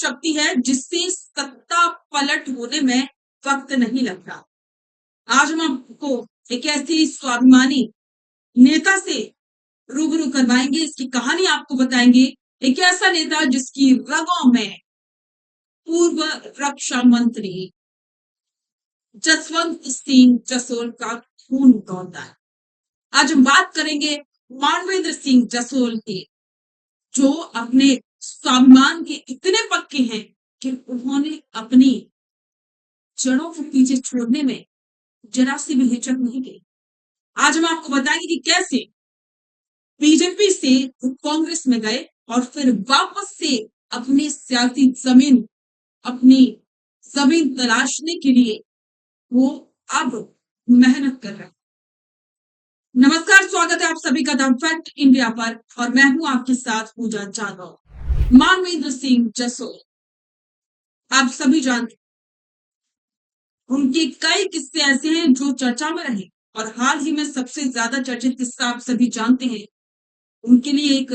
शक्ति है जिससे सत्ता पलट होने में वक्त नहीं लगता। आज हम आपको एक ऐसी स्वाभिमानी नेता से रूबरू करवाएंगे, इसकी कहानी आपको बताएंगे। एक ऐसा नेता जिसकी रगों में पूर्व रक्षा मंत्री जसवंत सिंह जसोल का खून दौड़ता है। आज हम बात करेंगे मानवेंद्र सिंह जसोल की, जो अपने स्वाभिमान के इतने पक्के हैं कि उन्होंने अपनी जड़ों को पीछे छोड़ने में जरा सी भी हिचक नहीं की। आज हम आपको बताएंगे कि कैसे बीजेपी से वो कांग्रेस में गए और फिर वापस से अपनी सियासी अपनी जमीन तलाशने के लिए वो अब मेहनत कर रहे हैं। नमस्कार, स्वागत है आप सभी का द फैक्ट इंडिया पर और मैं हूं आपके साथ पूजा जाधव। मानवेंद्र सिंह जसोल आप सभी जानते, उनके कई किस्से ऐसे हैं जो चर्चा में रहे और हाल ही में सबसे ज्यादा चर्चित किस्सा आप सभी जानते हैं। उनके लिए एक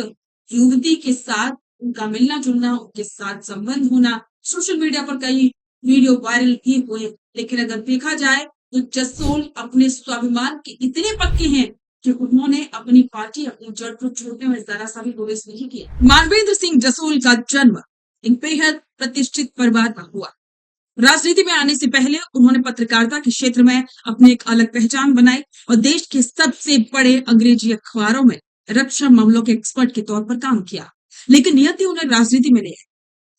युवती के साथ उनका मिलना जुलना, उनके साथ संबंध होना, सोशल मीडिया पर कई वीडियो वायरल भी हुए। लेकिन अगर देखा जाए तो जसोल अपने स्वाभिमान के इतने पक्के हैं कि उन्होंने अपनी पार्टी, अपनी जड़ को छोड़ने में जरा सा भी गुरेज नहीं किया। मानवेंद्र सिंह जसोल का जन्म एक बेहद प्रतिष्ठित परिवार में हुआ। राजनीति में आने से पहले उन्होंने पत्रकारिता के क्षेत्र में अपनी एक अलग पहचान बनाई और देश के सबसे बड़े अंग्रेजी अखबारों में रक्षा मामलों के एक्सपर्ट के तौर पर काम किया। लेकिन नियति उन्हें राजनीति में ले आई।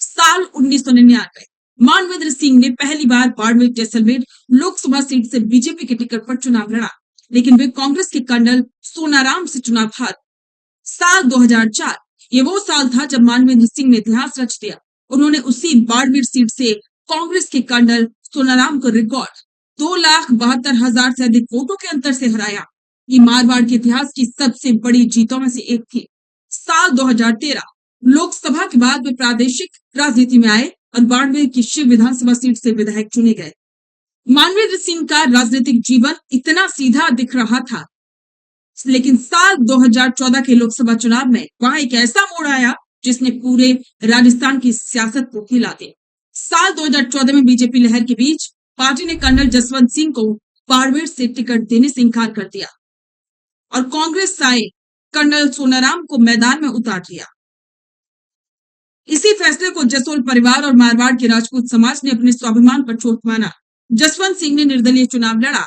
साल 1999 मानवेंद्र सिंह ने पहली बार बाड़मेर जैसलमेर लोकसभा सीट से बीजेपी के टिकट पर चुनाव लड़ा, लेकिन वे कांग्रेस के कर्नल सोनाराम से चुनाव हार। साल 2004 ये वो साल था जब मानवेंद्र सिंह ने इतिहास रच दिया। उन्होंने उसी बाड़मेर सीट से कांग्रेस के कर्नल सोनाराम को रिकॉर्ड 2,72,000 से अधिक वोटों के अंतर से हराया। ये मारवाड़ के इतिहास की सबसे बड़ी जीतों में से एक थी। साल 2013 लोकसभा के बाद वे प्रादेशिक राजनीति में आए और बाड़मेर की शिव विधानसभा सीट से विधायक चुने गए। मानवेंद्र सिंह का राजनीतिक जीवन इतना सीधा दिख रहा था, लेकिन साल 2014 के लोकसभा चुनाव में वहां एक ऐसा मोड़ आया जिसने पूरे राजस्थान की सियासत को हिला दिया। साल 2014 में बीजेपी लहर के बीच पार्टी ने कर्नल जसवंत सिंह को बाड़मेर से टिकट देने से इंकार कर दिया और कांग्रेस आए कर्नल सोनाराम को मैदान में उतार दिया। इसी फैसले को जसोल परिवार और मारवाड़ के राजपूत समाज ने अपने स्वाभिमान पर चोट माना। जसवंत सिंह ने निर्दलीय चुनाव लड़ा।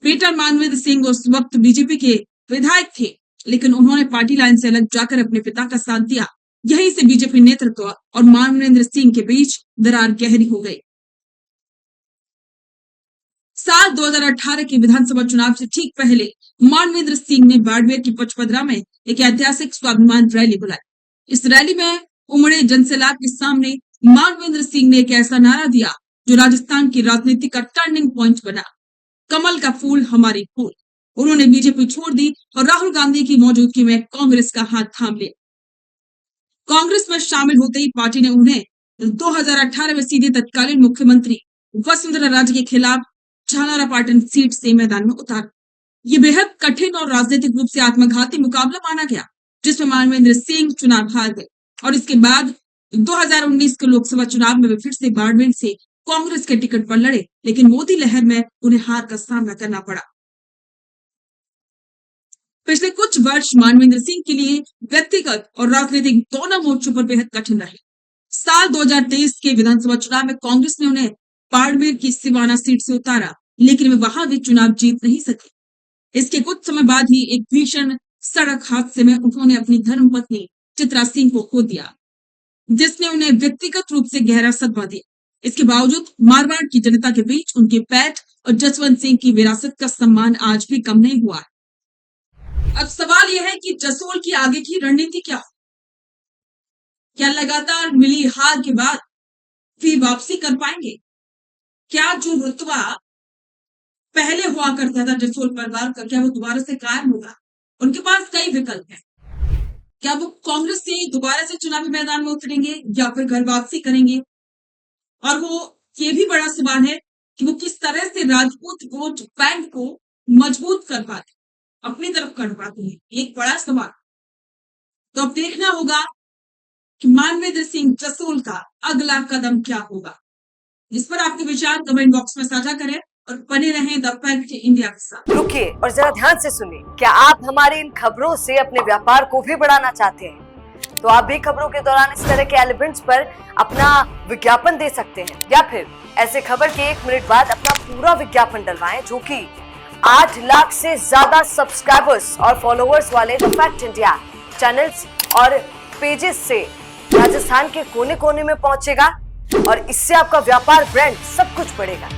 बेटा मानवेंद्र सिंह उस वक्त बीजेपी के विधायक थे, लेकिन उन्होंने पार्टी लाइन से अलग जाकर अपने पिता का साथ दिया। यहीं से बीजेपी नेतृत्व और मानवेंद्र सिंह के बीच दरार गहरी हो गई। साल 2018 के विधानसभा चुनाव से ठीक पहले मानवेंद्र सिंह ने बाड़मेर की पचपदरा में एक ऐतिहासिक स्वाभिमान रैली बुलाई। इस रैली में उमड़े जनसैलाब के सामने मानवेंद्र सिंह ने एक ऐसा नारा दिया जो राजस्थान की राजनीति का टर्निंग पॉइंट बना, कमल का फूल हमारी फूल। उन्होंने बीजेपी छोड़ दी और राहुल गांधी की मौजूदगी में कांग्रेस का हाथ थाम लिया। कांग्रेस में शामिल होते ही पार्टी ने उन्हें 2018 में सीधे तत्कालीन मुख्यमंत्री वसुंधरा राजे के खिलाफ झालरापाटन सीट से मैदान में उतार। ये बेहद कठिन और राजनीतिक रूप से आत्मघाती मुकाबला माना गया, जिसमें मानवेंद्र सिंह चुनाव हार गए और इसके बाद 2019 के लोकसभा चुनाव में वे फिर से बाड़मेर से कांग्रेस के टिकट पर लड़े, लेकिन मोदी लहर में उन्हें हार का सामना करना पड़ा। पिछले कुछ वर्ष मानवेंद्र सिंह के लिए व्यक्तिगत और राजनीतिक दोनों मोर्चों पर बेहद कठिन रहे। साल 2023 के विधानसभा चुनाव में कांग्रेस ने उन्हें बाड़मेर की सिवाना सीट से उतारा, लेकिन वे वहां भी चुनाव जीत नहीं सके। इसके कुछ समय बाद ही एक भीषण सड़क हादसे में उन्होंने अपनी धर्मपत्नी चित्रा सिंह को खो दिया, जिसने उन्हें व्यक्तिगत रूप से गहरा सदमा दिया। इसके बावजूद मारवाड़ की जनता के बीच उनके पैठ और जसवंत सिंह की विरासत का सम्मान आज भी कम नहीं हुआ। अब सवाल यह है कि जसोल की आगे की रणनीति क्या हो? क्या लगातार मिली हार के बाद फिर वापसी कर पाएंगे? क्या जो रुतबा पहले हुआ करता था जसोल परिवार का, क्या वो दोबारा से कायम होगा? उनके पास कई विकल्प हैं। क्या वो कांग्रेस से दोबारा से चुनावी मैदान में उतरेंगे या फिर घर वापसी करेंगे? और वो ये भी बड़ा सवाल है कि वो किस तरह से राजपूत वोट बैंक को मजबूत कर पाते, अपनी तरफ कर पाते हैं। एक बड़ा सवाल। तो अब देखना होगा कि मानवेंद्र सिंह जसोल का अगला कदम क्या होगा? इस पर आपके विचार कमेंट बॉक्स में साझा करें और बने रहें द फैक्ट इंडिया के साथ। रुकिए और जरा ध्यान से सुनिए। क्या आप हमारी इन खबरों से अपने व्यापार को भी बढ़ाना चाहते हैं? तो आप भी खबरों के दौरान इस तरह के एलिमेंट्स पर अपना विज्ञापन दे सकते हैं, या फिर ऐसे खबर के 1 मिनट बाद अपना पूरा विज्ञापन डलवाएं, जो कि 8 लाख से ज्यादा सब्सक्राइबर्स और फॉलोअर्स वाले द फैक्ट इंडिया चैनल्स और पेजेस से राजस्थान के कोने कोने में पहुंचेगा, और इससे आपका व्यापार, ब्रांड सब कुछ बढ़ेगा।